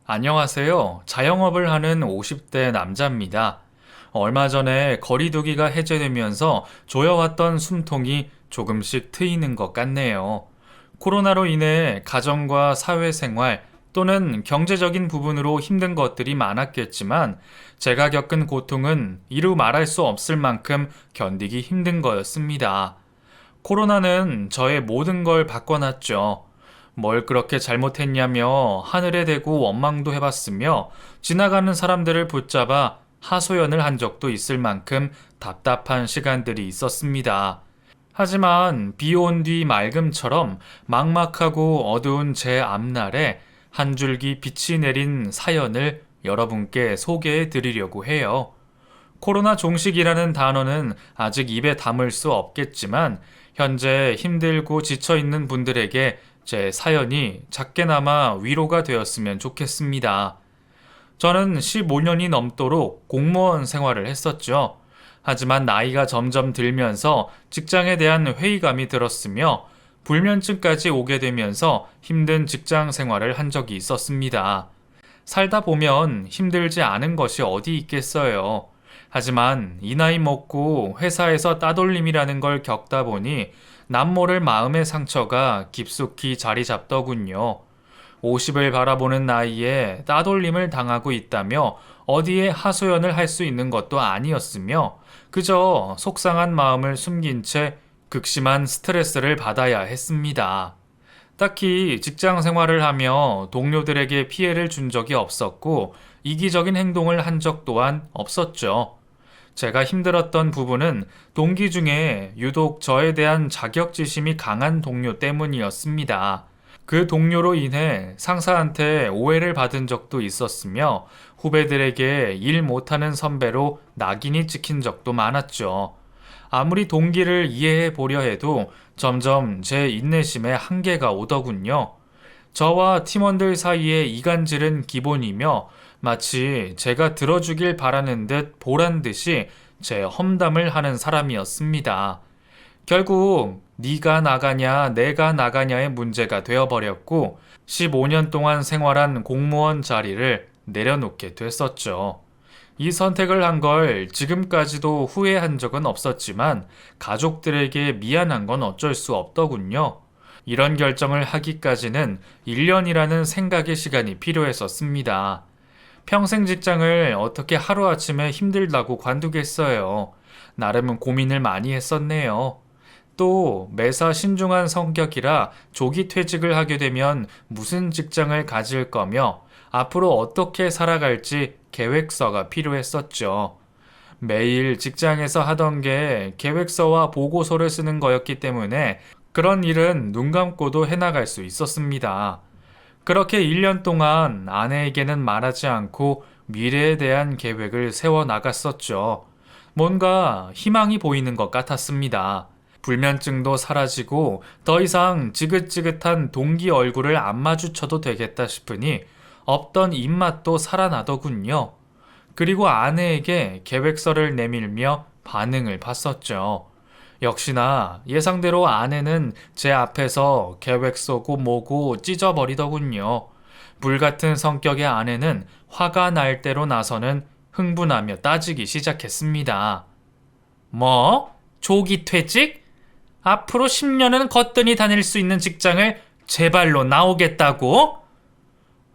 안녕하세요. 자영업을 하는 50대 남자입니다. 얼마 전에 거리두기가 해제되면서 조여왔던 숨통이 조금씩 트이는 것 같네요. 코로나로 인해 가정과 사회생활 또는 경제적인 부분으로 힘든 것들이 많았겠지만 제가 겪은 고통은 이루 말할 수 없을 만큼 견디기 힘든 거였습니다. 코로나는 저의 모든 걸 바꿔놨죠. 뭘 그렇게 잘못했냐며 하늘에 대고 원망도 해봤으며 지나가는 사람들을 붙잡아 하소연을 한 적도 있을 만큼 답답한 시간들이 있었습니다. 하지만 비 온 뒤 맑음처럼 막막하고 어두운 제 앞날에 한 줄기 빛이 내린 사연을 여러분께 소개해 드리려고 해요. 코로나 종식이라는 단어는 아직 입에 담을 수 없겠지만 현재 힘들고 지쳐있는 분들에게 제 사연이 작게나마 위로가 되었으면 좋겠습니다. 저는 15년이 넘도록 공무원 생활을 했었죠. 하지만 나이가 점점 들면서 직장에 대한 회의감이 들었으며 불면증까지 오게 되면서 힘든 직장 생활을 한 적이 있었습니다. 살다 보면 힘들지 않은 것이 어디 있겠어요. 하지만 이 나이 먹고 회사에서 따돌림이라는 걸 겪다 보니 남모를 마음의 상처가 깊숙이 자리 잡더군요. 50을 바라보는 나이에 따돌림을 당하고 있다며 어디에 하소연을 할 수 있는 것도 아니었으며 그저 속상한 마음을 숨긴 채 극심한 스트레스를 받아야 했습니다. 딱히 직장 생활을 하며 동료들에게 피해를 준 적이 없었고 이기적인 행동을 한 적 또한 없었죠. 제가 힘들었던 부분은 동기 중에 유독 저에 대한 자격지심이 강한 동료 때문이었습니다. 그 동료로 인해 상사한테 오해를 받은 적도 있었으며 후배들에게 일 못하는 선배로 낙인이 찍힌 적도 많았죠. 아무리 동기를 이해해 보려 해도 점점 제 인내심에 한계가 오더군요. 저와 팀원들 사이의 이간질은 기본이며 마치 제가 들어주길 바라는 듯 보란 듯이 제 험담을 하는 사람이었습니다. 결국 네가 나가냐 내가 나가냐의 문제가 되어버렸고 15년 동안 생활한 공무원 자리를 내려놓게 됐었죠. 이 선택을 한 걸 지금까지도 후회한 적은 없었지만 가족들에게 미안한 건 어쩔 수 없더군요. 이런 결정을 하기까지는 1년이라는 생각의 시간이 필요했었습니다. 평생 직장을 어떻게 하루아침에 힘들다고 관두겠어요. 나름은 고민을 많이 했었네요. 또 매사 신중한 성격이라 조기 퇴직을 하게 되면 무슨 직장을 가질 거며 앞으로 어떻게 살아갈지 계획서가 필요했었죠. 매일 직장에서 하던 게 계획서와 보고서를 쓰는 거였기 때문에 그런 일은 눈 감고도 해나갈 수 있었습니다. 그렇게 1년 동안 아내에게는 말하지 않고 미래에 대한 계획을 세워 나갔었죠. 뭔가 희망이 보이는 것 같았습니다. 불면증도 사라지고 더 이상 지긋지긋한 동기 얼굴을 안 마주쳐도 되겠다 싶으니 없던 입맛도 살아나더군요. 그리고 아내에게 계획서를 내밀며 반응을 봤었죠. 역시나 예상대로 아내는 제 앞에서 계획서고 뭐고 찢어버리더군요. 불같은 성격의 아내는 화가 날 대로 나서는 흥분하며 따지기 시작했습니다. 뭐? 조기 퇴직? 앞으로 10년은 거뜬히 다닐 수 있는 직장을 제발로 나오겠다고?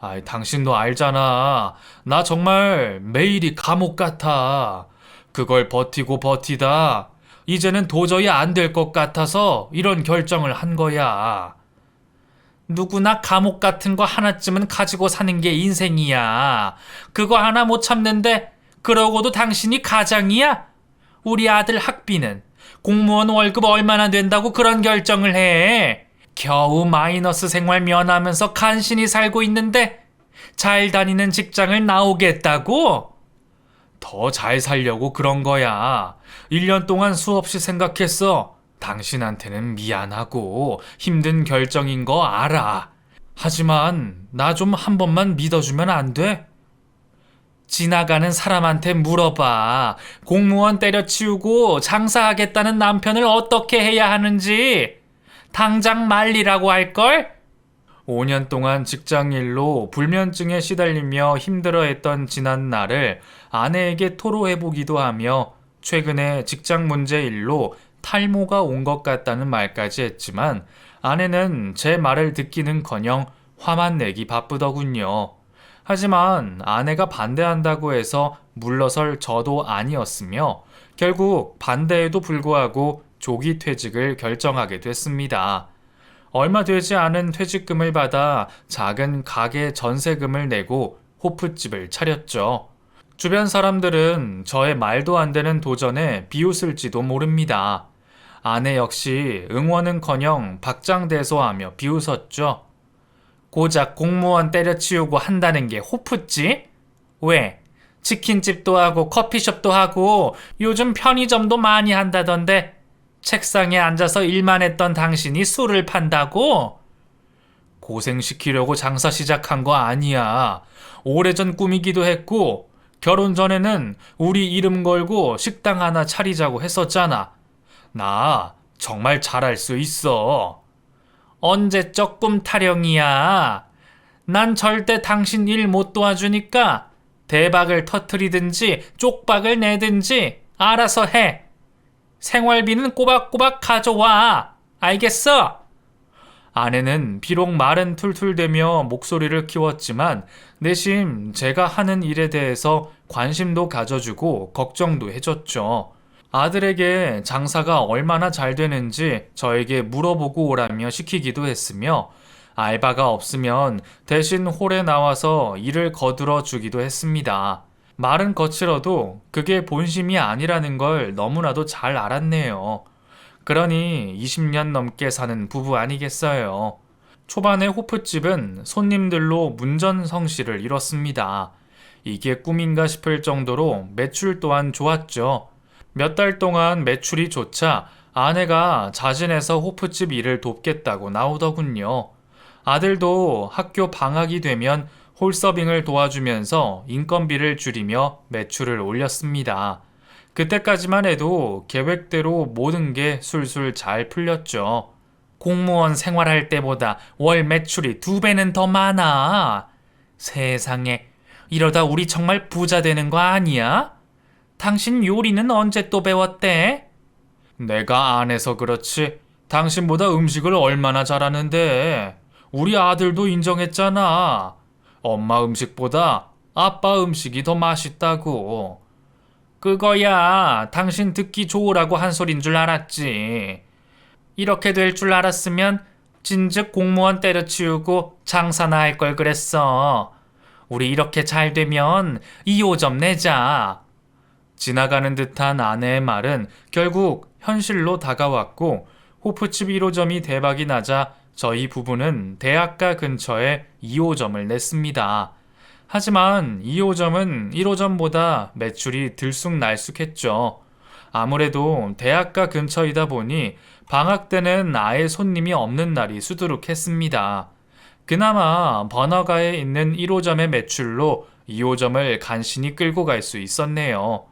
아이, 당신도 알잖아. 나 정말 매일이 감옥 같아. 그걸 버티고 버티다 이제는 도저히 안 될 것 같아서 이런 결정을 한 거야. 누구나 감옥 같은 거 하나쯤은 가지고 사는 게 인생이야. 그거 하나 못 참는데 그러고도 당신이 가장이야? 우리 아들 학비는 공무원 월급 얼마나 된다고 그런 결정을 해? 겨우 마이너스 생활 면하면서 간신히 살고 있는데 잘 다니는 직장을 나오겠다고? 더 잘 살려고 그런 거야. 1년 동안 수없이 생각했어. 당신한테는 미안하고 힘든 결정인 거 알아. 하지만 나 좀 한 번만 믿어주면 안 돼? 지나가는 사람한테 물어봐. 공무원 때려치우고 장사하겠다는 남편을 어떻게 해야 하는지. 당장 말리라고 할걸? 5년 동안 직장일로 불면증에 시달리며 힘들어했던 지난 날을 아내에게 토로해보기도 하며 최근에 직장 문제 일로 탈모가 온 것 같다는 말까지 했지만 아내는 제 말을 듣기는커녕 화만 내기 바쁘더군요. 하지만 아내가 반대한다고 해서 물러설 저도 아니었으며 결국 반대에도 불구하고 조기 퇴직을 결정하게 됐습니다. 얼마 되지 않은 퇴직금을 받아 작은 가게 전세금을 내고 호프집을 차렸죠. 주변 사람들은 저의 말도 안 되는 도전에 비웃을지도 모릅니다. 아내 역시 응원은커녕 박장대소하며 비웃었죠. 고작 공무원 때려치우고 한다는 게 호프집? 왜? 치킨집도 하고 커피숍도 하고 요즘 편의점도 많이 한다던데 책상에 앉아서 일만 했던 당신이 술을 판다고? 고생시키려고 장사 시작한 거 아니야. 오래전 꿈이기도 했고 결혼 전에는 우리 이름 걸고 식당 하나 차리자고 했었잖아. 나 정말 잘할 수 있어. 언제적 꿈 타령이야. 난 절대 당신 일 못 도와주니까 대박을 터트리든지 쪽박을 내든지 알아서 해. 생활비는 꼬박꼬박 가져와. 알겠어? 아내는 비록 말은 툴툴대며 목소리를 키웠지만 내심 제가 하는 일에 대해서 관심도 가져주고 걱정도 해줬죠. 아들에게 장사가 얼마나 잘 되는지 저에게 물어보고 오라며 시키기도 했으며 알바가 없으면 대신 홀에 나와서 일을 거들어 주기도 했습니다. 말은 거칠어도 그게 본심이 아니라는 걸 너무나도 잘 알았네요. 그러니 20년 넘게 사는 부부 아니겠어요. 초반에 호프집은 손님들로 문전성시를 이뤘습니다. 이게 꿈인가 싶을 정도로 매출 또한 좋았죠. 몇 달 동안 매출이 좋자 아내가 자진해서 호프집 일을 돕겠다고 나오더군요. 아들도 학교 방학이 되면 홀서빙을 도와주면서 인건비를 줄이며 매출을 올렸습니다. 그때까지만 해도 계획대로 모든 게 술술 잘 풀렸죠. 공무원 생활할 때보다 월 매출이 2배는 더 많아. 세상에, 이러다 우리 정말 부자 되는 거 아니야? 당신 요리는 언제 또 배웠대? 내가 안 해서 그렇지. 당신보다 음식을 얼마나 잘하는데. 우리 아들도 인정했잖아. 엄마 음식보다 아빠 음식이 더 맛있다고. 그거야 당신 듣기 좋으라고 한 소린 줄 알았지. 이렇게 될 줄 알았으면 진즉 공무원 때려치우고 장사나 할 걸 그랬어. 우리 이렇게 잘 되면 2호점 내자. 지나가는 듯한 아내의 말은 결국 현실로 다가왔고 호프집 1호점이 대박이 나자 저희 부부는 대학가 근처에 2호점을 냈습니다. 하지만 2호점은 1호점보다 매출이 들쑥날쑥했죠. 아무래도 대학가 근처이다 보니 방학 때는 아예 손님이 없는 날이 수두룩했습니다. 그나마 번화가에 있는 1호점의 매출로 2호점을 간신히 끌고 갈 수 있었네요.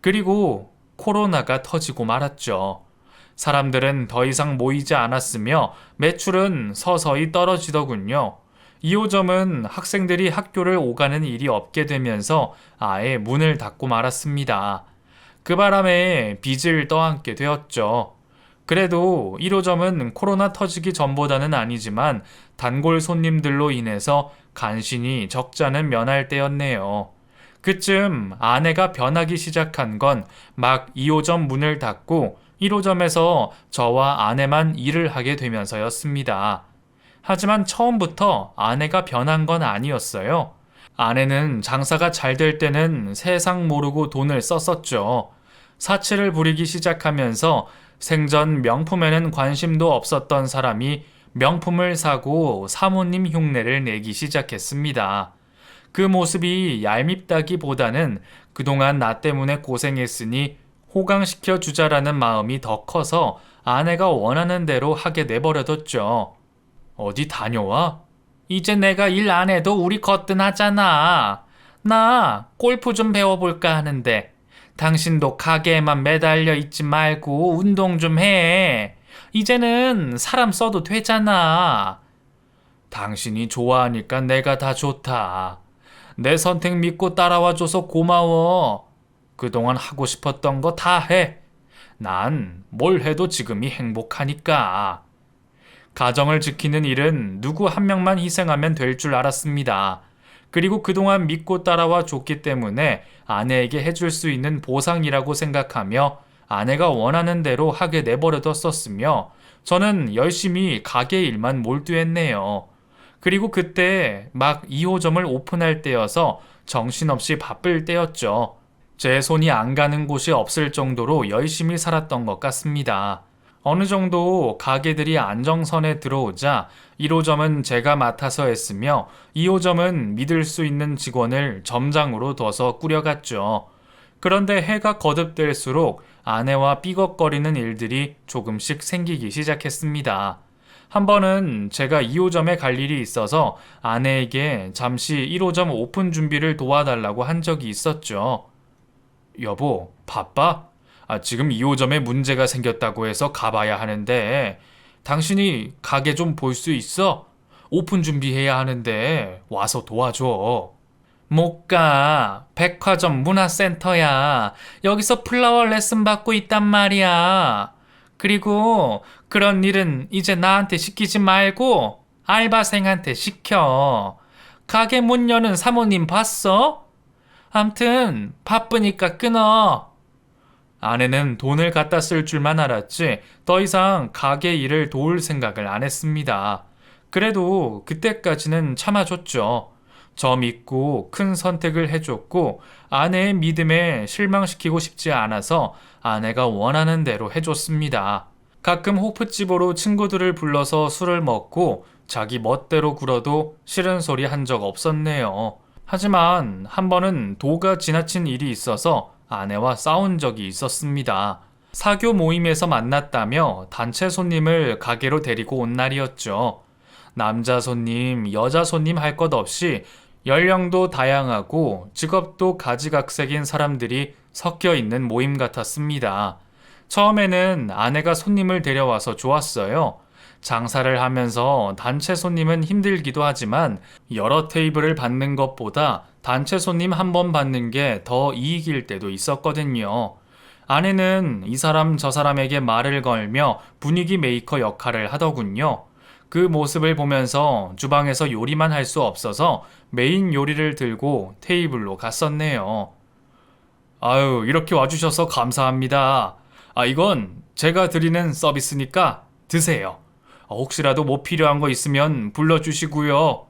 그리고 코로나가 터지고 말았죠. 사람들은 더 이상 모이지 않았으며 매출은 서서히 떨어지더군요. 2호점은 학생들이 학교를 오가는 일이 없게 되면서 아예 문을 닫고 말았습니다. 그 바람에 빚을 떠안게 되었죠. 그래도 1호점은 코로나 터지기 전보다는 아니지만 단골 손님들로 인해서 간신히 적자는 면할 때였네요. 그쯤 아내가 변하기 시작한 건 막 2호점 문을 닫고 1호점에서 저와 아내만 일을 하게 되면서였습니다. 하지만 처음부터 아내가 변한 건 아니었어요. 아내는 장사가 잘 될 때는 세상 모르고 돈을 썼었죠. 사치를 부리기 시작하면서 생전 명품에는 관심도 없었던 사람이 명품을 사고 사모님 흉내를 내기 시작했습니다. 그 모습이 얄밉다기보다는 그동안 나 때문에 고생했으니 호강시켜 주자라는 마음이 더 커서 아내가 원하는 대로 하게 내버려뒀죠. 어디 다녀와? 이제 내가 일 안 해도 우리 거뜬하잖아. 나 골프 좀 배워볼까 하는데 당신도 가게에만 매달려 있지 말고 운동 좀 해. 이제는 사람 써도 되잖아. 당신이 좋아하니까 내가 다 좋다. 내 선택 믿고 따라와줘서 고마워. 그동안 하고 싶었던 거 다 해. 난 뭘 해도 지금이 행복하니까. 가정을 지키는 일은 누구 한 명만 희생하면 될 줄 알았습니다. 그리고 그동안 믿고 따라와 줬기 때문에 아내에게 해줄 수 있는 보상이라고 생각하며 아내가 원하는 대로 하게 내버려뒀었으며 저는 열심히 가게 일만 몰두했네요. 그리고 그때 막 2호점을 오픈할 때여서 정신없이 바쁠 때였죠. 제 손이 안 가는 곳이 없을 정도로 열심히 살았던 것 같습니다. 어느 정도 가게들이 안정선에 들어오자 1호점은 제가 맡아서 했으며 2호점은 믿을 수 있는 직원을 점장으로 둬서 꾸려갔죠. 그런데 해가 거듭될수록 아내와 삐걱거리는 일들이 조금씩 생기기 시작했습니다. 한 번은 제가 2호점에 갈 일이 있어서 아내에게 잠시 1호점 오픈 준비를 도와달라고 한 적이 있었죠. 여보, 바빠? 지금 2호점에 문제가 생겼다고 해서 가봐야 하는데 당신이 가게 좀 볼 수 있어? 오픈 준비해야 하는데 와서 도와줘. 못 가. 백화점 문화센터야. 여기서 플라워 레슨 받고 있단 말이야. 그리고 그런 일은 이제 나한테 시키지 말고 알바생한테 시켜. 가게 문 여는 사모님 봤어? 암튼 바쁘니까 끊어. 아내는 돈을 갖다 쓸 줄만 알았지 더 이상 가게 일을 도울 생각을 안 했습니다. 그래도 그때까지는 참아줬죠. 저 믿고 큰 선택을 해줬고 아내의 믿음에 실망시키고 싶지 않아서 아내가 원하는 대로 해줬습니다. 가끔 호프집으로 친구들을 불러서 술을 먹고 자기 멋대로 굴어도 싫은 소리 한 적 없었네요. 하지만 한 번은 도가 지나친 일이 있어서 아내와 싸운 적이 있었습니다. 사교 모임에서 만났다며 단체 손님을 가게로 데리고 온 날이었죠. 남자 손님, 여자 손님 할 것 없이 연령도 다양하고 직업도 가지각색인 사람들이 섞여 있는 모임 같았습니다. 처음에는 아내가 손님을 데려와서 좋았어요. 장사를 하면서 단체 손님은 힘들기도 하지만 여러 테이블을 받는 것보다 단체 손님 한 번 받는 게 더 이익일 때도 있었거든요. 아내는 이 사람 저 사람에게 말을 걸며 분위기 메이커 역할을 하더군요. 그 모습을 보면서 주방에서 요리만 할 수 없어서 메인 요리를 들고 테이블로 갔었네요. 아유, 이렇게 와주셔서 감사합니다. 이건 제가 드리는 서비스니까 드세요. 혹시라도 뭐 필요한 거 있으면 불러주시고요.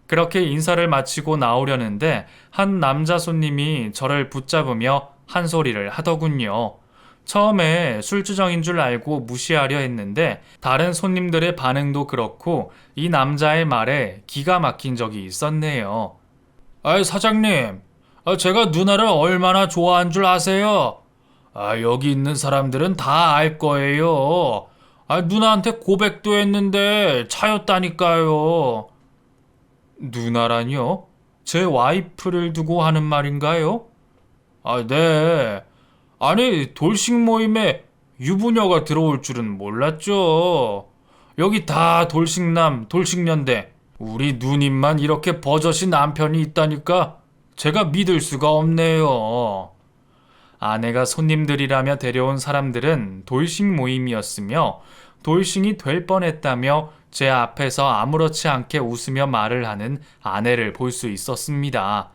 그렇게 인사를 마치고 나오려는데 한 남자 손님이 저를 붙잡으며 한 소리를 하더군요. 처음에 술주정인 줄 알고 무시하려 했는데 다른 손님들의 반응도 그렇고 이 남자의 말에 기가 막힌 적이 있었네요. 사장님, 제가 누나를 얼마나 좋아한 줄 아세요? 여기 있는 사람들은 다 알 거예요. 누나한테 고백도 했는데 차였다니까요. 누나라뇨? 제 와이프를 두고 하는 말인가요? 네. 아니, 돌싱 모임에 유부녀가 들어올 줄은 몰랐죠. 여기 다 돌싱남, 돌싱년대. 우리 누님만 이렇게 버젓이 남편이 있다니까 제가 믿을 수가 없네요. 아내가 손님들이라며 데려온 사람들은 돌싱 모임이었으며 돌싱이 될 뻔했다며 제 앞에서 아무렇지 않게 웃으며 말을 하는 아내를 볼 수 있었습니다.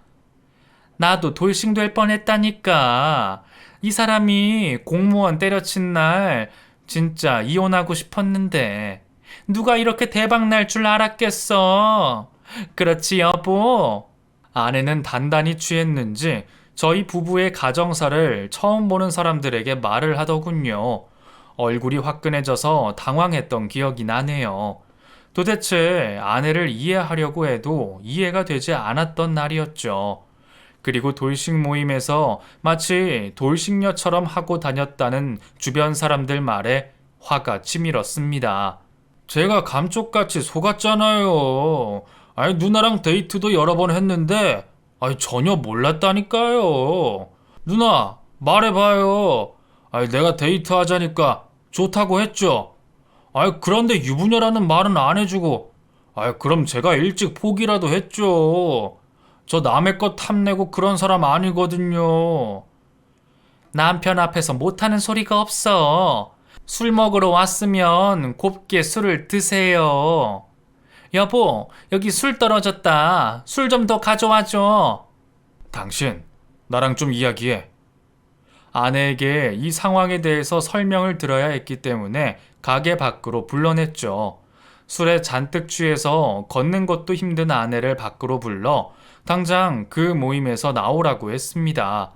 나도 돌싱 될 뻔했다니까. 이 사람이 공무원 때려친 날 진짜 이혼하고 싶었는데 누가 이렇게 대박 날 줄 알았겠어. 그렇지 여보. 아내는 단단히 취했는지 저희 부부의 가정사를 처음 보는 사람들에게 말을 하더군요. 얼굴이 화끈해져서 당황했던 기억이 나네요. 도대체 아내를 이해하려고 해도 이해가 되지 않았던 날이었죠. 그리고 돌싱 모임에서 마치 돌싱녀처럼 하고 다녔다는 주변 사람들 말에 화가 치밀었습니다. 제가 감쪽같이 속았잖아요. 누나랑 데이트도 여러 번 했는데 전혀 몰랐다니까요. 누나, 말해봐요. 내가 데이트하자니까 좋다고 했죠. 그런데 유부녀라는 말은 안 해주고 그럼 제가 일찍 포기라도 했죠. 저 남의 것 탐내고 그런 사람 아니거든요. 남편 앞에서 못하는 소리가 없어. 술 먹으러 왔으면 곱게 술을 드세요. 여보, 여기 술 떨어졌다. 술 좀 더 가져와줘. 당신, 나랑 좀 이야기해. 아내에게 이 상황에 대해서 설명을 들어야 했기 때문에 가게 밖으로 불러냈죠. 술에 잔뜩 취해서 걷는 것도 힘든 아내를 밖으로 불러 당장 그 모임에서 나오라고 했습니다.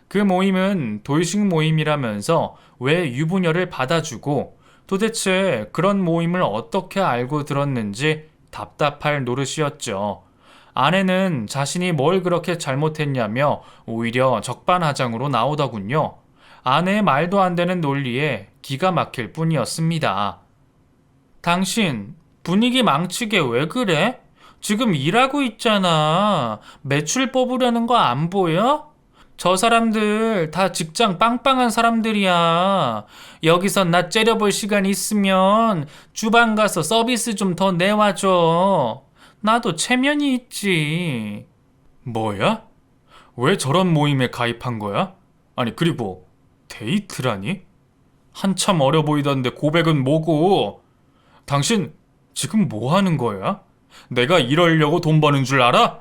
그 모임은 돌식 모임이라면서 왜 유부녀를 받아주고 도대체 그런 모임을 어떻게 알고 들었는지 답답할 노릇이었죠. 아내는 자신이 뭘 그렇게 잘못했냐며 오히려 적반하장으로 나오더군요. 아내의 말도 안 되는 논리에 기가 막힐 뿐이었습니다. 당신, 분위기 망치게 왜 그래? 지금 일하고 있잖아. 매출 뽑으려는 거 안 보여? 저 사람들 다 직장 빵빵한 사람들이야. 여기서 나 째려볼 시간 있으면 주방 가서 서비스 좀 더 내와줘. 나도 체면이 있지. 뭐야? 왜 저런 모임에 가입한 거야? 아니, 그리고 데이트라니? 한참 어려 보이던데 고백은 뭐고? 당신 지금 뭐 하는 거야? 내가 이러려고 돈 버는 줄 알아?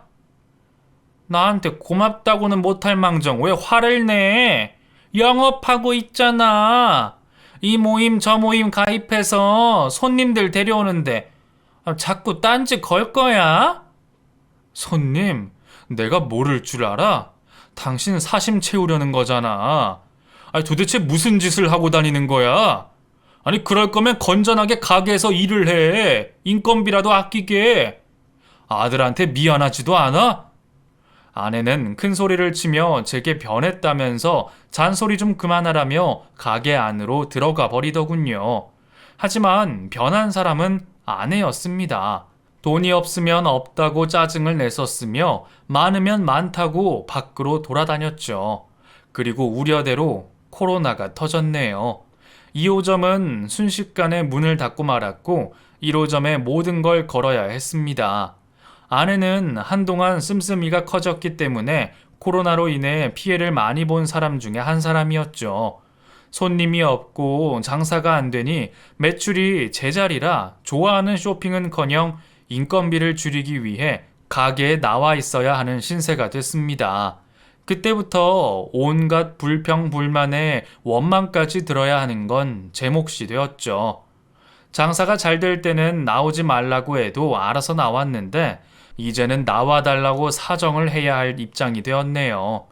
나한테 고맙다고는 못할 망정 왜 화를 내? 영업하고 있잖아. 이 모임 저 모임 가입해서 손님들 데려오는데 자꾸 딴지 걸 거야? 손님, 내가 모를 줄 알아? 당신 사심 채우려는 거잖아. 아니, 도대체 무슨 짓을 하고 다니는 거야? 아니, 그럴 거면 건전하게 가게에서 일을 해. 인건비라도 아끼게. 아들한테 미안하지도 않아? 아내는 큰 소리를 치며 제게 변했다면서 잔소리 좀 그만하라며 가게 안으로 들어가 버리더군요. 하지만 변한 사람은 아내였습니다. 돈이 없으면 없다고 짜증을 냈었으며 많으면 많다고 밖으로 돌아다녔죠. 그리고 우려대로 코로나가 터졌네요. 2호점은 순식간에 문을 닫고 말았고 1호점에 모든 걸 걸어야 했습니다. 아내는 한동안 씀씀이가 커졌기 때문에 코로나로 인해 피해를 많이 본 사람 중에 한 사람이었죠. 손님이 없고 장사가 안 되니 매출이 제자리라 좋아하는 쇼핑은커녕 인건비를 줄이기 위해 가게에 나와 있어야 하는 신세가 됐습니다. 그때부터 온갖 불평불만에 원망까지 들어야 하는 건 제 몫이 되었죠. 장사가 잘 될 때는 나오지 말라고 해도 알아서 나왔는데 이제는 나와달라고 사정을 해야 할 입장이 되었네요.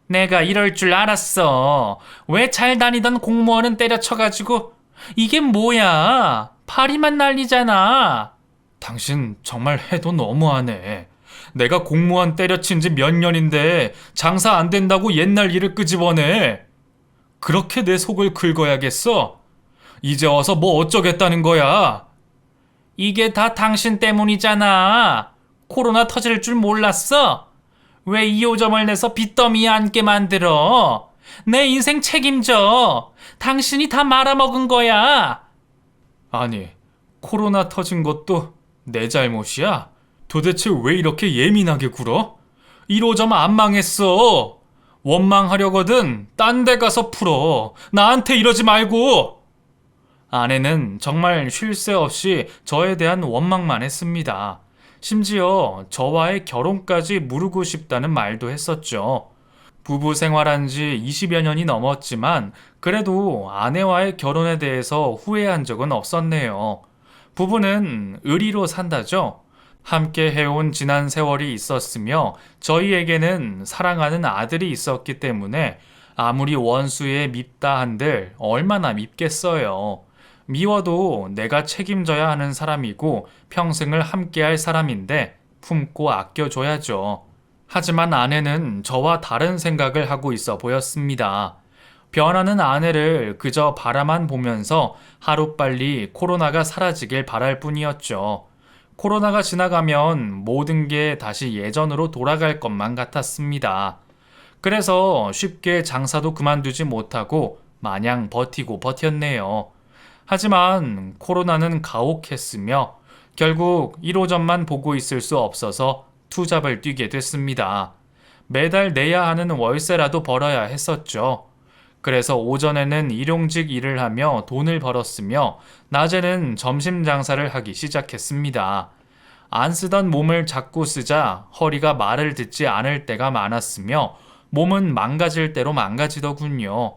내가 이럴 줄 알았어. 왜 잘 다니던 공무원은 때려쳐가지고 이게 뭐야? 파리만 날리잖아. 당신 정말 해도 너무하네. 내가 공무원 때려친 지 몇 년인데 장사 안 된다고 옛날 일을 끄집어내. 그렇게 내 속을 긁어야겠어? 이제 와서 뭐 어쩌겠다는 거야? 이게 다 당신 때문이잖아. 코로나 터질 줄 몰랐어? 왜 2호점을 내서 빚더미에 앉게 만들어? 내 인생 책임져. 당신이 다 말아먹은 거야. 아니, 코로나 터진 것도 내 잘못이야? 도대체 왜 이렇게 예민하게 굴어? 1호점 안 망했어. 원망하려거든 딴 데 가서 풀어. 나한테 이러지 말고. 아내는 정말 쉴 새 없이 저에 대한 원망만 했습니다. 심지어 저와의 결혼까지 무르고 싶다는 말도 했었죠. 부부 생활한 지 20여 년이 넘었지만 그래도 아내와의 결혼에 대해서 후회한 적은 없었네요. 부부는 의리로 산다죠. 함께 해온 지난 세월이 있었으며 저희에게는 사랑하는 아들이 있었기 때문에 아무리 원수에 밉다 한들 얼마나 밉겠어요. 미워도 내가 책임져야 하는 사람이고 평생을 함께할 사람인데 품고 아껴줘야죠. 하지만 아내는 저와 다른 생각을 하고 있어 보였습니다. 변하는 아내를 그저 바라만 보면서 하루빨리 코로나가 사라지길 바랄 뿐이었죠. 코로나가 지나가면 모든 게 다시 예전으로 돌아갈 것만 같았습니다. 그래서 쉽게 장사도 그만두지 못하고 마냥 버티고 버텼네요. 하지만 코로나는 가혹했으며 결국 1호점만 보고 있을 수 없어서 투잡을 뛰게 됐습니다. 매달 내야 하는 월세라도 벌어야 했었죠. 그래서 오전에는 일용직 일을 하며 돈을 벌었으며 낮에는 점심 장사를 하기 시작했습니다. 안 쓰던 몸을 자꾸 쓰자 허리가 말을 듣지 않을 때가 많았으며 몸은 망가질 대로 망가지더군요.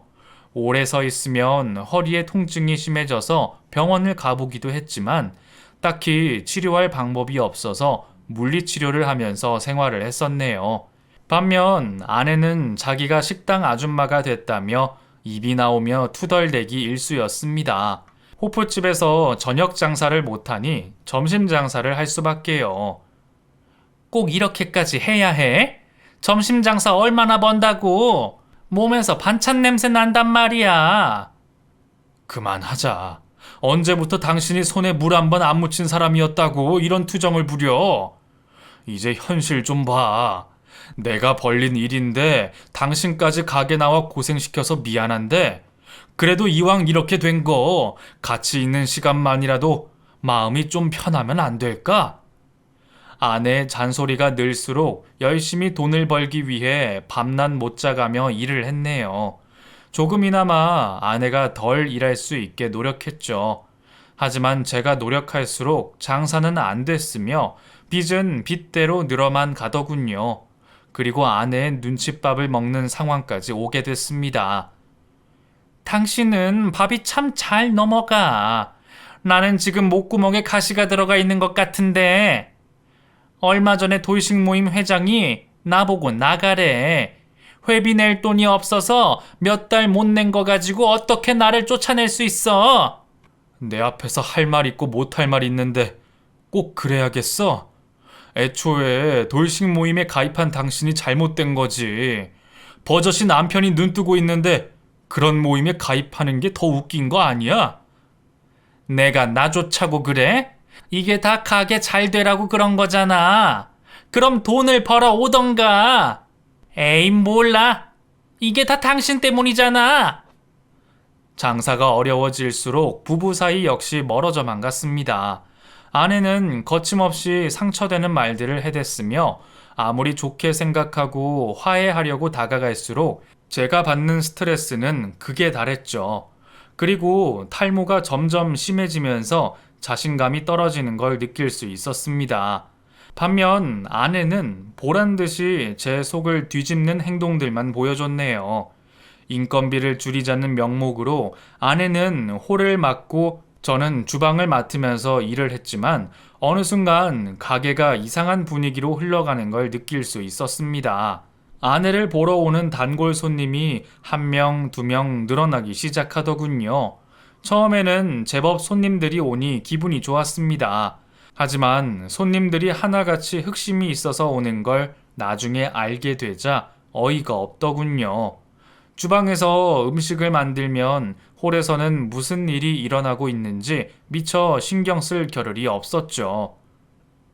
오래 서 있으면 허리에 통증이 심해져서 병원을 가보기도 했지만 딱히 치료할 방법이 없어서 물리치료를 하면서 생활을 했었네요. 반면 아내는 자기가 식당 아줌마가 됐다며 입이 나오며 투덜대기 일쑤였습니다. 호프집에서 저녁 장사를 못하니 점심 장사를 할 수밖에요. 꼭 이렇게까지 해야 해? 점심 장사 얼마나 번다고? 몸에서 반찬 냄새 난단 말이야. 그만하자. 언제부터 당신이 손에 물 한 번 안 묻힌 사람이었다고 이런 투정을 부려? 이제 현실 좀 봐. 내가 벌린 일인데 당신까지 가게 나와 고생시켜서 미안한데 그래도 이왕 이렇게 된 거 같이 있는 시간만이라도 마음이 좀 편하면 안 될까? 아내의 잔소리가 늘수록 열심히 돈을 벌기 위해 밤낮 못 자가며 일을 했네요. 조금이나마 아내가 덜 일할 수 있게 노력했죠. 하지만 제가 노력할수록 장사는 안 됐으며 빚은 빚대로 늘어만 가더군요. 그리고 아내의 눈칫밥을 먹는 상황까지 오게 됐습니다. 당신은 밥이 참 잘 넘어가. 나는 지금 목구멍에 가시가 들어가 있는 것 같은데. 얼마 전에 돌식 모임 회장이 나보고 나가래. 회비 낼 돈이 없어서 몇 달 못 낸 거 가지고 어떻게 나를 쫓아낼 수 있어? 내 앞에서 할 말 있고 못 할 말 있는데 꼭 그래야겠어? 애초에 돌식 모임에 가입한 당신이 잘못된 거지. 버젓이 남편이 눈뜨고 있는데 그런 모임에 가입하는 게 더 웃긴 거 아니야? 내가 나 좋자고 그래? 이게 다 가게 잘 되라고 그런 거잖아. 그럼 돈을 벌어 오던가. 에이 몰라. 이게 다 당신 때문이잖아. 장사가 어려워질수록 부부 사이 역시 멀어져만 갔습니다. 아내는 거침없이 상처되는 말들을 해댔으며 아무리 좋게 생각하고 화해하려고 다가갈수록 제가 받는 스트레스는 극에 달했죠. 그리고 탈모가 점점 심해지면서 자신감이 떨어지는 걸 느낄 수 있었습니다. 반면 아내는 보란듯이 제 속을 뒤집는 행동들만 보여줬네요. 인건비를 줄이자는 명목으로 아내는 홀을 맡고 저는 주방을 맡으면서 일을 했지만 어느 순간 가게가 이상한 분위기로 흘러가는 걸 느낄 수 있었습니다. 아내를 보러 오는 단골 손님이 1명, 2명 늘어나기 시작하더군요. 처음에는 제법 손님들이 오니 기분이 좋았습니다. 하지만 손님들이 하나같이 흑심이 있어서 오는 걸 나중에 알게 되자 어이가 없더군요. 주방에서 음식을 만들면 홀에서는 무슨 일이 일어나고 있는지 미처 신경 쓸 겨를이 없었죠.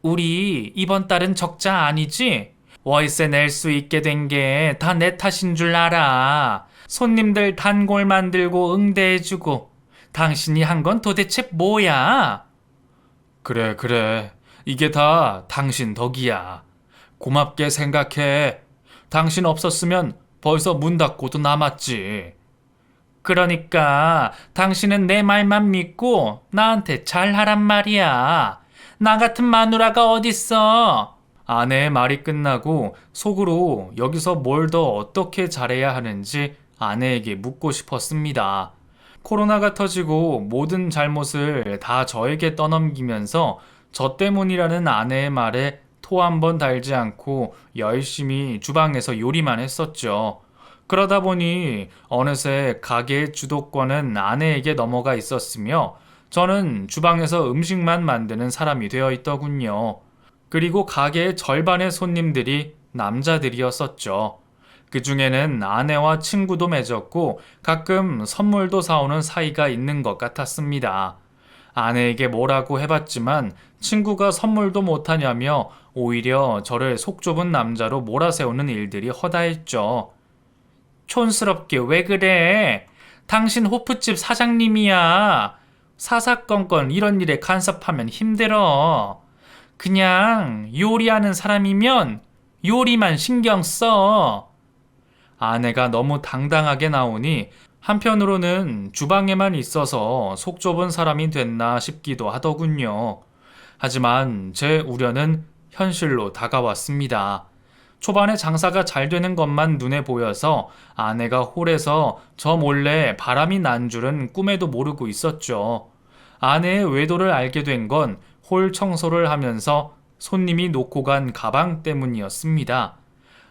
우리 이번 달은 적자 아니지? 월세 낼 수 있게 된 게 다 내 탓인 줄 알아. 손님들 단골 만들고 응대해주고 당신이 한 건 도대체 뭐야? 그래. 이게 다 당신 덕이야. 고맙게 생각해. 당신 없었으면 벌써 문 닫고도 남았지. 그러니까 당신은 내 말만 믿고 나한테 잘하란 말이야. 나 같은 마누라가 어딨어? 아내의 말이 끝나고 속으로 여기서 뭘 더 어떻게 잘해야 하는지 아내에게 묻고 싶었습니다. 코로나가 터지고 모든 잘못을 다 저에게 떠넘기면서 저 때문이라는 아내의 말에 토 한 번 달지 않고 열심히 주방에서 요리만 했었죠. 그러다 보니 어느새 가게의 주도권은 아내에게 넘어가 있었으며 저는 주방에서 음식만 만드는 사람이 되어 있더군요. 그리고 가게의 절반의 손님들이 남자들이었었죠. 그 중에는 아내와 친구도 맺었고 가끔 선물도 사오는 사이가 있는 것 같았습니다. 아내에게 뭐라고 해봤지만 친구가 선물도 못하냐며 오히려 저를 속 좁은 남자로 몰아세우는 일들이 허다했죠. 촌스럽게 왜 그래? 당신 호프집 사장님이야. 사사건건 이런 일에 간섭하면 힘들어. 그냥 요리하는 사람이면 요리만 신경 써. 아내가 너무 당당하게 나오니 한편으로는 주방에만 있어서 속 좁은 사람이 됐나 싶기도 하더군요. 하지만 제 우려는 현실로 다가왔습니다. 초반에 장사가 잘 되는 것만 눈에 보여서 아내가 홀에서 저 몰래 바람이 난 줄은 꿈에도 모르고 있었죠. 아내의 외도를 알게 된 건 홀 청소를 하면서 손님이 놓고 간 가방 때문이었습니다.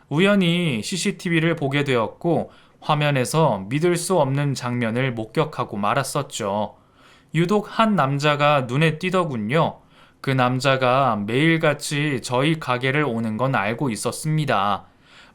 우연히 CCTV를 보게 되었고 화면에서 믿을 수 없는 장면을 목격하고 말았었죠. 유독 한 남자가 눈에 띄더군요. 그 남자가 매일같이 저희 가게를 오는 건 알고 있었습니다.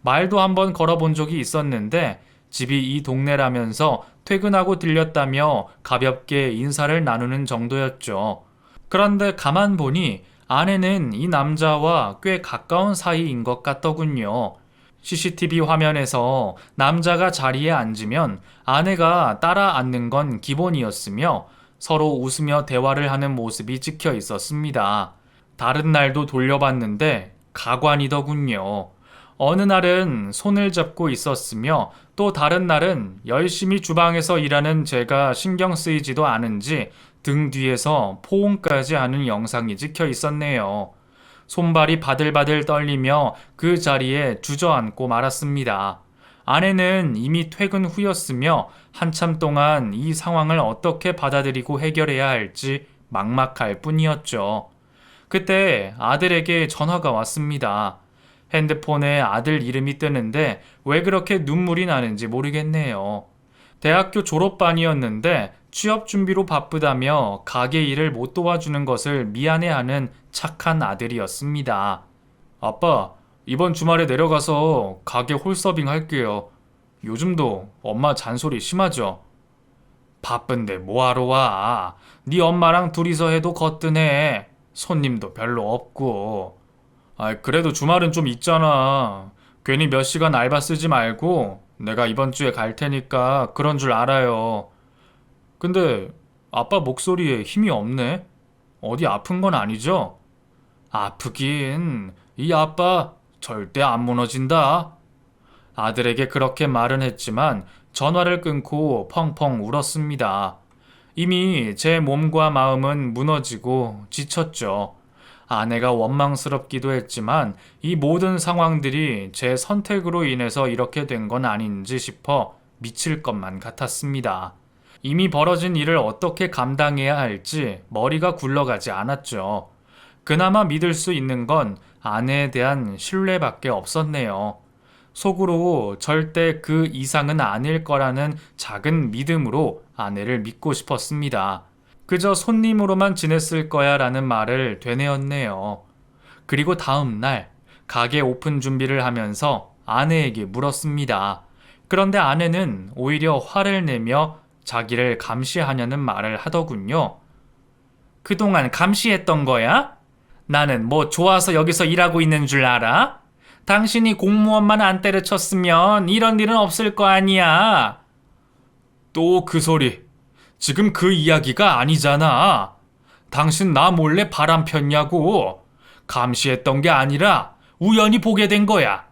말도 한번 걸어본 적이 있었는데 집이 이 동네라면서 퇴근하고 들렸다며 가볍게 인사를 나누는 정도였죠. 그런데 가만 보니 아내는 이 남자와 꽤 가까운 사이인 것 같더군요. CCTV 화면에서 남자가 자리에 앉으면 아내가 따라 앉는 건 기본이었으며 서로 웃으며 대화를 하는 모습이 찍혀 있었습니다. 다른 날도 돌려봤는데 가관이더군요. 어느 날은 손을 잡고 있었으며 또 다른 날은 열심히 주방에서 일하는 제가 신경 쓰이지도 않은지 등 뒤에서 포옹까지 하는 영상이 찍혀 있었네요. 손발이 바들바들 떨리며 그 자리에 주저앉고 말았습니다. 아내는 이미 퇴근 후였으며 한참 동안 이 상황을 어떻게 받아들이고 해결해야 할지 막막할 뿐이었죠. 그때 아들에게 전화가 왔습니다. 핸드폰에 아들 이름이 뜨는데 왜 그렇게 눈물이 나는지 모르겠네요. 대학교 졸업반이었는데 취업 준비로 바쁘다며 가게 일을 못 도와주는 것을 미안해하는 착한 아들이었습니다. 아빠, 이번 주말에 내려가서 가게 홀서빙 할게요. 요즘도 엄마 잔소리 심하죠? 바쁜데 뭐하러 와? 네 엄마랑 둘이서 해도 거뜬해. 손님도 별로 없고. 그래도 주말은 좀 있잖아. 괜히 몇 시간 알바 쓰지 말고 내가 이번 주에 갈 테니까 그런 줄 알아요. 근데 아빠 목소리에 힘이 없네. 어디 아픈 건 아니죠? 아프긴. 이 아빠 절대 안 무너진다. 아들에게 그렇게 말은 했지만 전화를 끊고 펑펑 울었습니다. 이미 제 몸과 마음은 무너지고 지쳤죠. 아내가 원망스럽기도 했지만 이 모든 상황들이 제 선택으로 인해서 이렇게 된 건 아닌지 싶어 미칠 것만 같았습니다. 이미 벌어진 일을 어떻게 감당해야 할지 머리가 굴러가지 않았죠. 그나마 믿을 수 있는 건 아내에 대한 신뢰밖에 없었네요. 속으로 절대 그 이상은 아닐 거라는 작은 믿음으로 아내를 믿고 싶었습니다. 그저 손님으로만 지냈을 거야 라는 말을 되뇌었네요. 그리고 다음 날 가게 오픈 준비를 하면서 아내에게 물었습니다. 그런데 아내는 오히려 화를 내며 자기를 감시하냐는 말을 하더군요. 그동안 감시했던 거야? 나는 뭐 좋아서 여기서 일하고 있는 줄 알아? 당신이 공무원만 안 때려쳤으면 이런 일은 없을 거 아니야. 또 그 소리. 지금 그 이야기가 아니잖아. 당신 나 몰래 바람 폈냐고. 감시했던 게 아니라 우연히 보게 된 거야.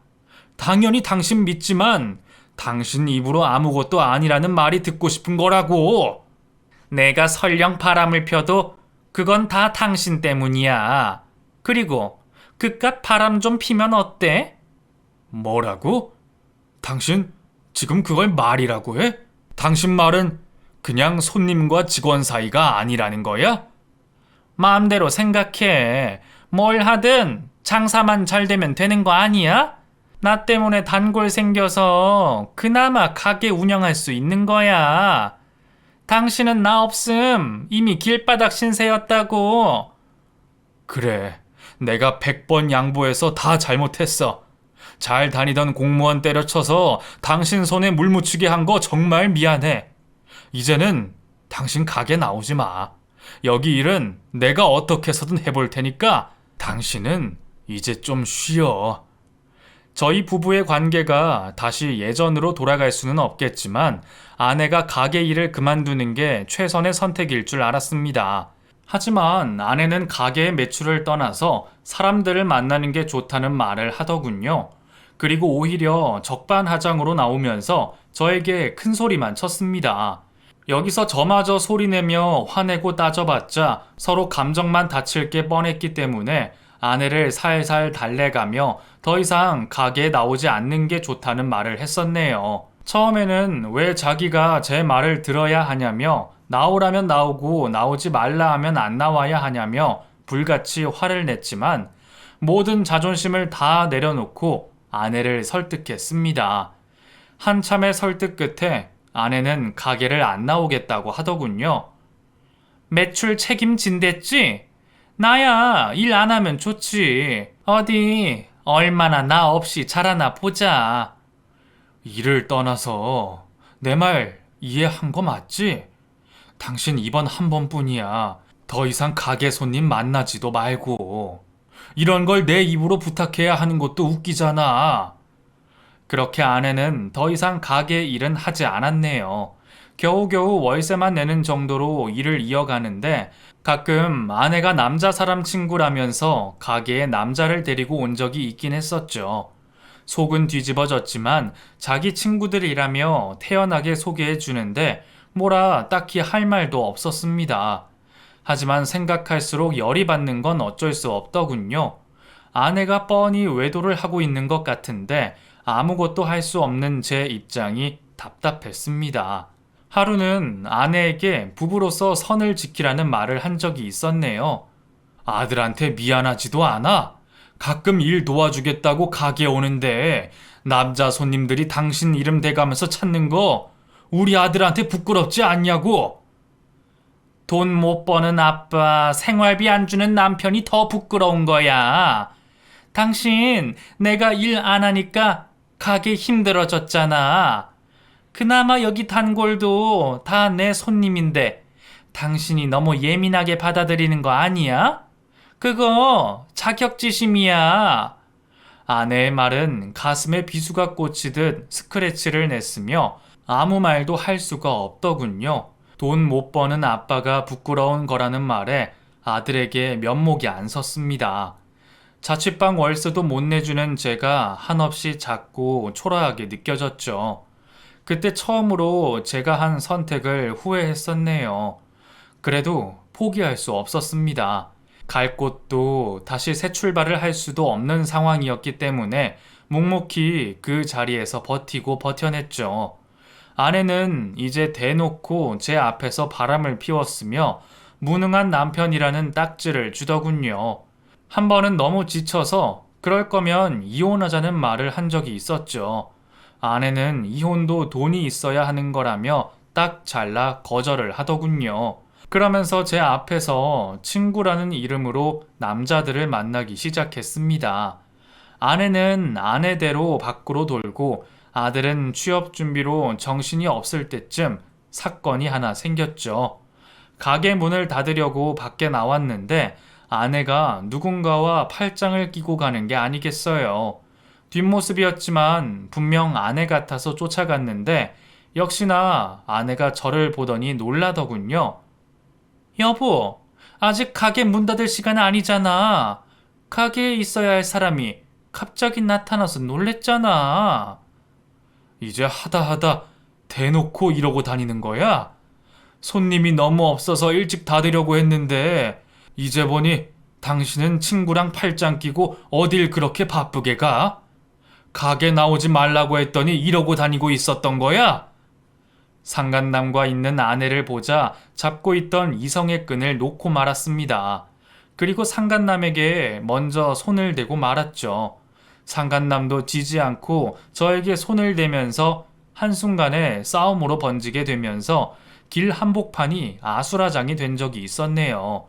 당연히 당신 믿지만 당신 입으로 아무것도 아니라는 말이 듣고 싶은 거라고. 내가 설령 바람을 펴도 그건 다 당신 때문이야. 그리고 그깟 바람 좀 피면 어때? 뭐라고? 당신 지금 그걸 말이라고 해? 당신 말은 그냥 손님과 직원 사이가 아니라는 거야? 마음대로 생각해. 뭘 하든 장사만 잘 되면 되는 거 아니야? 나 때문에 단골 생겨서 그나마 가게 운영할 수 있는 거야. 당신은 나 없음 이미 길바닥 신세였다고. 그래, 내가 100번 양보해서 다 잘못했어. 잘 다니던 공무원 때려쳐서 당신 손에 물 묻히게 한 거 정말 미안해. 이제는 당신 가게 나오지 마. 여기 일은 내가 어떻게 해서든 해볼 테니까 당신은 이제 좀 쉬어. 저희 부부의 관계가 다시 예전으로 돌아갈 수는 없겠지만 아내가 가게 일을 그만두는 게 최선의 선택일 줄 알았습니다. 하지만 아내는 가게의 매출을 떠나서 사람들을 만나는 게 좋다는 말을 하더군요. 그리고 오히려 적반하장으로 나오면서 저에게 큰 소리만 쳤습니다. 여기서 저마저 소리내며 화내고 따져봤자 서로 감정만 다칠 게 뻔했기 때문에 아내를 살살 달래가며 더 이상 가게에 나오지 않는 게 좋다는 말을 했었네요. 처음에는 왜 자기가 제 말을 들어야 하냐며 나오라면 나오고 나오지 말라 하면 안 나와야 하냐며 불같이 화를 냈지만 모든 자존심을 다 내려놓고 아내를 설득했습니다. 한참의 설득 끝에 아내는 가게를 안 나오겠다고 하더군요. 매출 책임진댔지? 나야 일 안 하면 좋지. 어디 얼마나 나 없이 잘하나 보자. 일을 떠나서 내 말 이해한 거 맞지? 당신 이번 한 번뿐이야. 더 이상 가게 손님 만나지도 말고. 이런 걸 내 입으로 부탁해야 하는 것도 웃기잖아. 그렇게 아내는 더 이상 가게 일은 하지 않았네요. 겨우겨우 월세만 내는 정도로 일을 이어가는데 가끔 아내가 남자 사람 친구라면서 가게에 남자를 데리고 온 적이 있긴 했었죠. 속은 뒤집어졌지만 자기 친구들이라며 태연하게 소개해 주는데 뭐라 딱히 할 말도 없었습니다. 하지만 생각할수록 열이 받는 건 어쩔 수 없더군요. 아내가 뻔히 외도를 하고 있는 것 같은데 아무것도 할 수 없는 제 입장이 답답했습니다. 하루는 아내에게 부부로서 선을 지키라는 말을 한 적이 있었네요. 아들한테 미안하지도 않아? 가끔 일 도와주겠다고 가게 오는데 남자 손님들이 당신 이름 대가면서 찾는 거 우리 아들한테 부끄럽지 않냐고? 돈 못 버는 아빠, 생활비 안 주는 남편이 더 부끄러운 거야. 당신 내가 일 안 하니까 가게 힘들어졌잖아. 그나마 여기 단골도 다 내 손님인데 당신이 너무 예민하게 받아들이는 거 아니야? 그거 자격지심이야. 아내의 말은 가슴에 비수가 꽂히듯 스크래치를 냈으며 아무 말도 할 수가 없더군요. 돈 못 버는 아빠가 부끄러운 거라는 말에 아들에게 면목이 안 섰습니다. 자취방 월세도 못 내주는 제가 한없이 작고 초라하게 느껴졌죠. 그때 처음으로 제가 한 선택을 후회했었네요. 그래도 포기할 수 없었습니다. 갈 곳도 다시 새 출발을 할 수도 없는 상황이었기 때문에 묵묵히 그 자리에서 버티고 버텨냈죠. 아내는 이제 대놓고 제 앞에서 바람을 피웠으며 무능한 남편이라는 딱지를 주더군요. 한 번은 너무 지쳐서 그럴 거면 이혼하자는 말을 한 적이 있었죠. 아내는 이혼도 돈이 있어야 하는 거라며 딱 잘라 거절을 하더군요. 그러면서 제 앞에서 친구라는 이름으로 남자들을 만나기 시작했습니다. 아내는 아내대로 밖으로 돌고 아들은 취업 준비로 정신이 없을 때쯤 사건이 하나 생겼죠. 가게 문을 닫으려고 밖에 나왔는데 아내가 누군가와 팔짱을 끼고 가는 게 아니겠어요. 뒷모습이었지만 분명 아내 같아서 쫓아갔는데 역시나 아내가 저를 보더니 놀라더군요. 여보, 아직 가게 문 닫을 시간 아니잖아. 가게에 있어야 할 사람이 갑자기 나타나서 놀랬잖아. 이제 하다 대놓고 이러고 다니는 거야? 손님이 너무 없어서 일찍 닫으려고 했는데 이제 보니 당신은 친구랑 팔짱 끼고 어딜 그렇게 바쁘게 가? 가게 나오지 말라고 했더니 이러고 다니고 있었던 거야? 상간남과 있는 아내를 보자 잡고 있던 이성의 끈을 놓고 말았습니다. 그리고 상간남에게 먼저 손을 대고 말았죠. 상간남도 지지 않고 저에게 손을 대면서 한순간에 싸움으로 번지게 되면서 길 한복판이 아수라장이 된 적이 있었네요.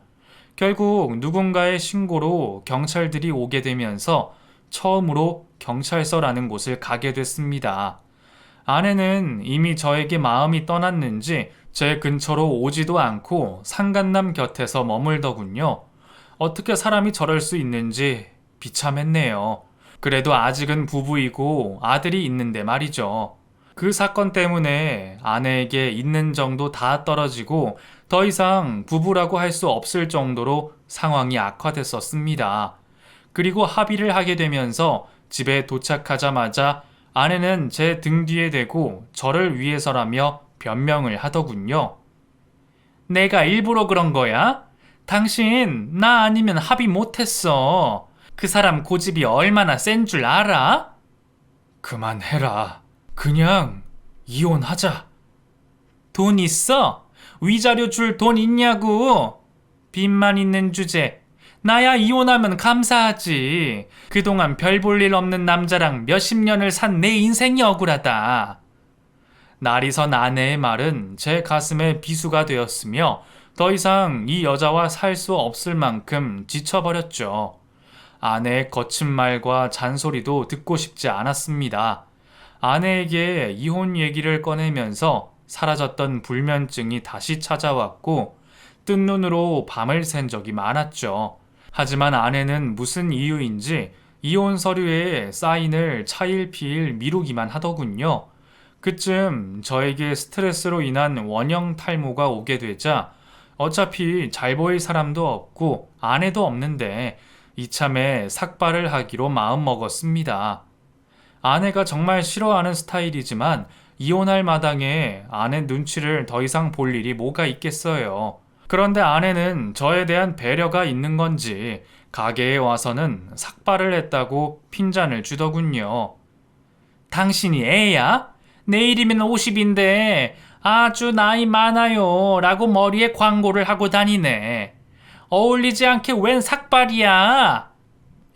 결국 누군가의 신고로 경찰들이 오게 되면서 처음으로 경찰서라는 곳을 가게 됐습니다. 아내는 이미 저에게 마음이 떠났는지 제 근처로 오지도 않고 상간남 곁에서 머물더군요. 어떻게 사람이 저럴 수 있는지 비참했네요. 그래도 아직은 부부이고 아들이 있는데 말이죠. 그 사건 때문에 아내에게 있는 정도 다 떨어지고 더 이상 부부라고 할 수 없을 정도로 상황이 악화됐었습니다. 그리고 합의를 하게 되면서 집에 도착하자마자 아내는 제 등 뒤에 대고 저를 위해서라며 변명을 하더군요. 내가 일부러 그런 거야? 당신 나 아니면 합의 못했어. 그 사람 고집이 얼마나 센 줄 알아? 그만해라. 그냥 이혼하자. 돈 있어? 위자료 줄 돈 있냐고? 빚만 있는 주제. 나야 이혼하면 감사하지. 그동안 별 볼 일 없는 남자랑 몇십 년을 산 내 인생이 억울하다. 날이 선 아내의 말은 제 가슴에 비수가 되었으며 더 이상 이 여자와 살 수 없을 만큼 지쳐버렸죠. 아내의 거친 말과 잔소리도 듣고 싶지 않았습니다. 아내에게 이혼 얘기를 꺼내면서 사라졌던 불면증이 다시 찾아왔고 뜬 눈으로 밤을 샌 적이 많았죠. 하지만 아내는 무슨 이유인지 이혼 서류에 사인을 차일피일 미루기만 하더군요. 그쯤 저에게 스트레스로 인한 원형 탈모가 오게 되자 어차피 잘 보일 사람도 없고 아내도 없는데 이참에 삭발을 하기로 마음먹었습니다. 아내가 정말 싫어하는 스타일이지만 이혼할 마당에 아내 눈치를 더 이상 볼 일이 뭐가 있겠어요. 그런데 아내는 저에 대한 배려가 있는 건지 가게에 와서는 삭발을 했다고 핀잔을 주더군요. 당신이 애야? 내일이면 50인데 아주 나이 많아요 라고 머리에 광고를 하고 다니네. 어울리지 않게 웬 삭발이야?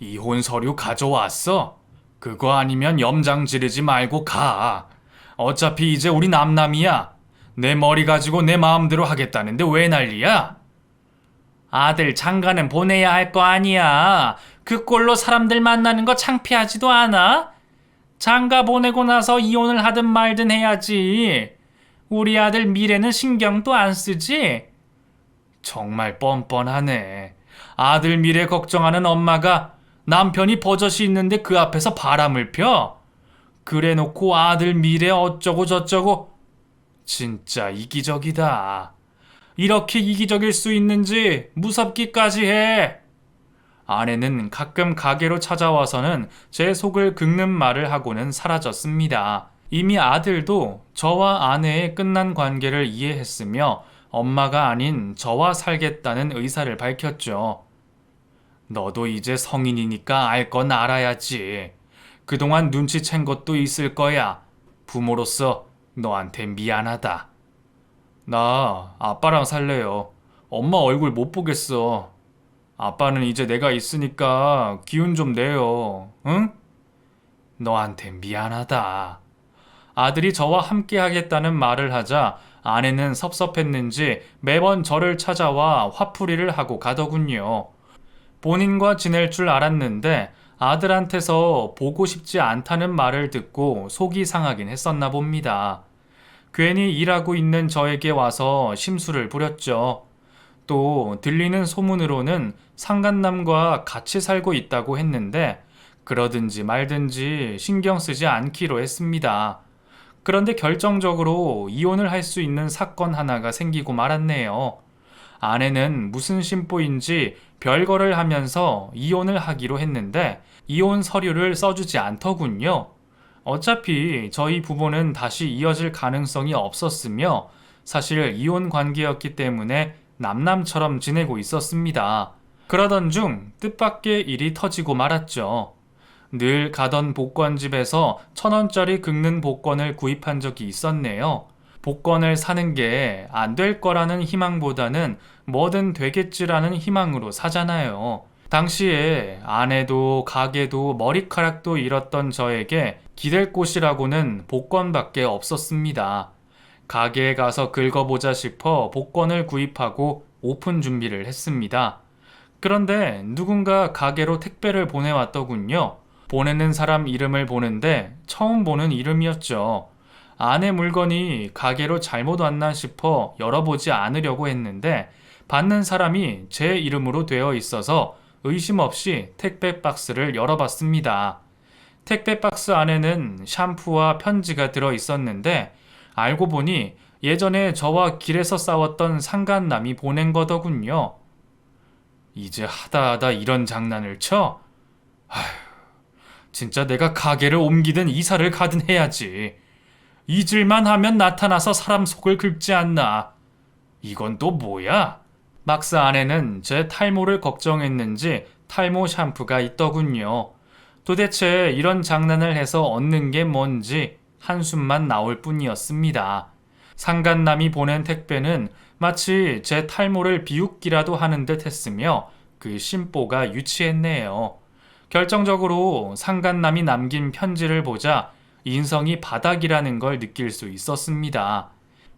이혼 서류 가져왔어? 그거 아니면 염장 지르지 말고 가. 어차피 이제 우리 남남이야. 내 머리 가지고 내 마음대로 하겠다는데 왜 난리야? 아들 장가는 보내야 할 거 아니야. 그 꼴로 사람들 만나는 거 창피하지도 않아? 장가 보내고 나서 이혼을 하든 말든 해야지. 우리 아들 미래는 신경도 안 쓰지? 정말 뻔뻔하네. 아들 미래 걱정하는 엄마가 남편이 버젓이 있는데 그 앞에서 바람을 펴? 그래 놓고 아들 미래 어쩌고 저쩌고. 진짜 이기적이다. 이렇게 이기적일 수 있는지 무섭기까지 해. 아내는 가끔 가게로 찾아와서는 제 속을 긁는 말을 하고는 사라졌습니다. 이미 아들도 저와 아내의 끝난 관계를 이해했으며 엄마가 아닌 저와 살겠다는 의사를 밝혔죠. 너도 이제 성인이니까 알 건 알아야지. 그동안 눈치챈 것도 있을 거야. 부모로서 너한테 미안하다. 나 아빠랑 살래요. 엄마 얼굴 못 보겠어. 아빠는 이제 내가 있으니까 기운 좀 내요. 응? 너한테 미안하다. 아들이 저와 함께 하겠다는 말을 하자 아내는 섭섭했는지 매번 저를 찾아와 화풀이를 하고 가더군요. 본인과 지낼 줄 알았는데 아들한테서 보고 싶지 않다는 말을 듣고 속이 상하긴 했었나 봅니다. 괜히 일하고 있는 저에게 와서 심술을 부렸죠. 또 들리는 소문으로는 상간남과 같이 살고 있다고 했는데 그러든지 말든지 신경 쓰지 않기로 했습니다. 그런데 결정적으로 이혼을 할 수 있는 사건 하나가 생기고 말았네요. 아내는 무슨 심보인지 별거를 하면서 이혼을 하기로 했는데 이혼 서류를 써주지 않더군요. 어차피 저희 부부는 다시 이어질 가능성이 없었으며 사실 이혼 관계였기 때문에 남남처럼 지내고 있었습니다. 그러던 중 뜻밖의 일이 터지고 말았죠. 늘 가던 복권집에서 1,000원짜리 긁는 복권을 구입한 적이 있었네요. 복권을 사는 게 안 될 거라는 희망보다는 뭐든 되겠지라는 희망으로 사잖아요. 당시에 아내도 가게도 머리카락도 잃었던 저에게 기댈 곳이라고는 복권밖에 없었습니다. 가게에 가서 긁어보자 싶어 복권을 구입하고 오픈 준비를 했습니다. 그런데 누군가 가게로 택배를 보내왔더군요. 보내는 사람 이름을 보는데 처음 보는 이름이었죠. 아내 물건이 가게로 잘못 왔나 싶어 열어보지 않으려고 했는데 받는 사람이 제 이름으로 되어 있어서 의심 없이 택배 박스를 열어봤습니다. 택배 박스 안에는 샴푸와 편지가 들어 있었는데 알고 보니 예전에 저와 길에서 싸웠던 상간남이 보낸 거더군요. 이제 하다 이런 장난을 쳐? 아휴, 진짜 내가 가게를 옮기든 이사를 가든 해야지. 잊을만 하면 나타나서 사람 속을 긁지 않나. 이건 또 뭐야? 박스 안에는 제 탈모를 걱정했는지 탈모 샴푸가 있더군요. 도대체 이런 장난을 해서 얻는 게 뭔지 한숨만 나올 뿐이었습니다. 상간남이 보낸 택배는 마치 제 탈모를 비웃기라도 하는 듯 했으며 그 심보가 유치했네요. 결정적으로 상간남이 남긴 편지를 보자 인성이 바닥이라는 걸 느낄 수 있었습니다.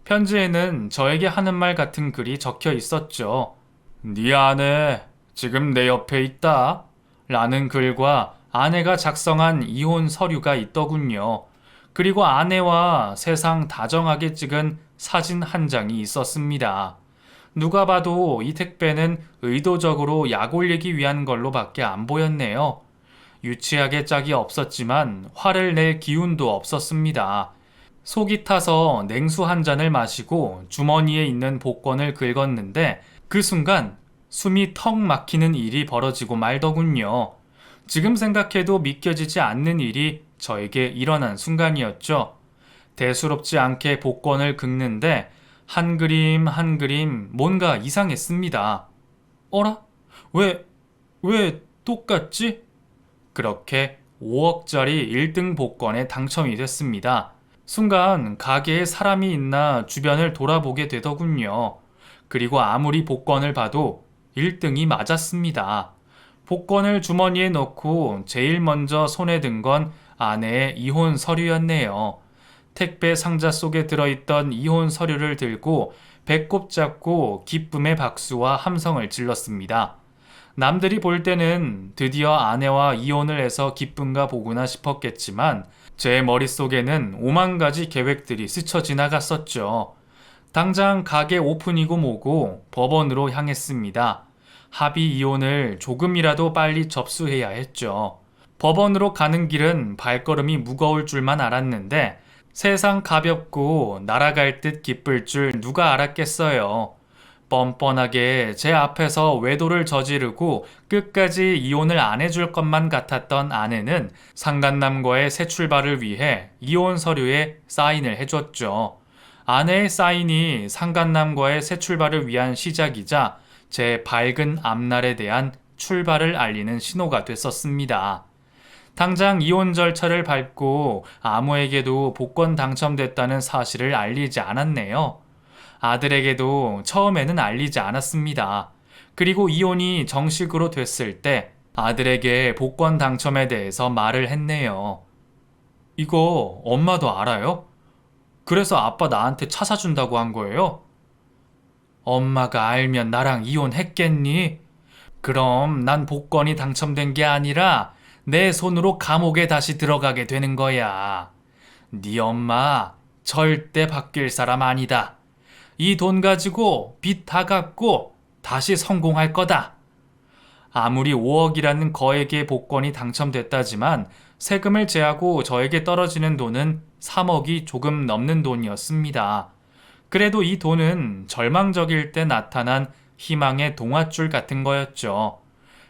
편지에는 저에게 하는 말 같은 글이 적혀 있었죠. 네 아내 지금 내 옆에 있다 라는 글과 아내가 작성한 이혼 서류가 있더군요. 그리고 아내와 세상 다정하게 찍은 사진 한 장이 있었습니다. 누가 봐도 이 택배는 의도적으로 약 올리기 위한 걸로 밖에 안 보였네요. 유치하게 짝이 없었지만 화를 낼 기운도 없었습니다. 속이 타서 냉수 한 잔을 마시고 주머니에 있는 복권을 긁었는데 그 순간 숨이 턱 막히는 일이 벌어지고 말더군요. 지금 생각해도 믿겨지지 않는 일이 저에게 일어난 순간이었죠. 대수롭지 않게 복권을 긁는데 한 그림 한 그림 뭔가 이상했습니다. 어라? 왜 똑같지? 그렇게 5억짜리 1등 복권에 당첨이 됐습니다. 순간 가게에 사람이 있나 주변을 돌아보게 되더군요. 그리고 아무리 복권을 봐도 1등이 맞았습니다. 복권을 주머니에 넣고 제일 먼저 손에 든 건 아내의 이혼 서류였네요. 택배 상자 속에 들어있던 이혼 서류를 들고 배꼽 잡고 기쁨의 박수와 함성을 질렀습니다. 남들이 볼 때는 드디어 아내와 이혼을 해서 기쁜가 보구나 싶었겠지만 제 머릿속에는 5만 가지 계획들이 스쳐 지나갔었죠. 당장 가게 오픈이고 뭐고 법원으로 향했습니다. 합의 이혼을 조금이라도 빨리 접수해야 했죠. 법원으로 가는 길은 발걸음이 무거울 줄만 알았는데 세상 가볍고 날아갈 듯 기쁠 줄 누가 알았겠어요. 뻔뻔하게 제 앞에서 외도를 저지르고 끝까지 이혼을 안 해줄 것만 같았던 아내는 상간남과의 새 출발을 위해 이혼 서류에 사인을 해줬죠. 아내의 사인이 상간남과의 새 출발을 위한 시작이자 제 밝은 앞날에 대한 출발을 알리는 신호가 됐었습니다. 당장 이혼 절차를 밟고 아무에게도 복권 당첨됐다는 사실을 알리지 않았네요. 아들에게도 처음에는 알리지 않았습니다. 그리고 이혼이 정식으로 됐을 때 아들에게 복권 당첨에 대해서 말을 했네요. 이거 엄마도 알아요? 그래서 아빠 나한테 차 사준다고 한 거예요? 엄마가 알면 나랑 이혼했겠니? 그럼 난 복권이 당첨된 게 아니라 내 손으로 감옥에 다시 들어가게 되는 거야. 네 엄마 절대 바뀔 사람 아니다. 이 돈 가지고 빚 다 갚고 다시 성공할 거다. 아무리 5억이라는 거액의 복권이 당첨됐다지만 세금을 제하고 저에게 떨어지는 돈은 3억이 조금 넘는 돈이었습니다. 그래도 이 돈은 절망적일 때 나타난 희망의 동화줄 같은 거였죠.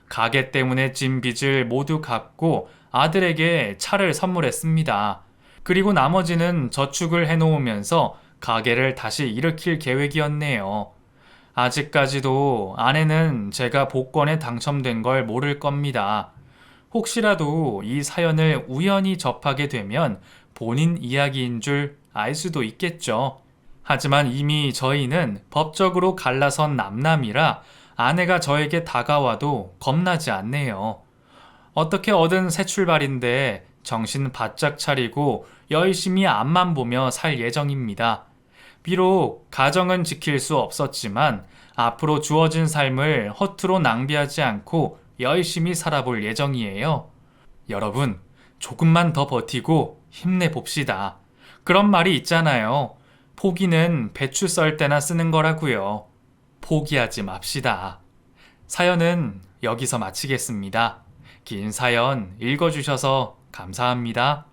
가게 때문에 진 빚을 모두 갚고 아들에게 차를 선물했습니다. 그리고 나머지는 저축을 해놓으면서 가게를 다시 일으킬 계획이었네요. 아직까지도 아내는 제가 복권에 당첨된 걸 모를 겁니다. 혹시라도 이 사연을 우연히 접하게 되면 본인 이야기인 줄 알 수도 있겠죠. 하지만 이미 저희는 법적으로 갈라선 남남이라 아내가 저에게 다가와도 겁나지 않네요. 어떻게 얻은 새 출발인데 정신 바짝 차리고 열심히 앞만 보며 살 예정입니다. 비록 가정은 지킬 수 없었지만 앞으로 주어진 삶을 허투루 낭비하지 않고 열심히 살아볼 예정이에요. 여러분, 조금만 더 버티고 힘내봅시다. 그런 말이 있잖아요. 포기는 배추 썰 때나 쓰는 거라고요. 포기하지 맙시다. 사연은 여기서 마치겠습니다. 긴 사연 읽어주셔서 감사합니다.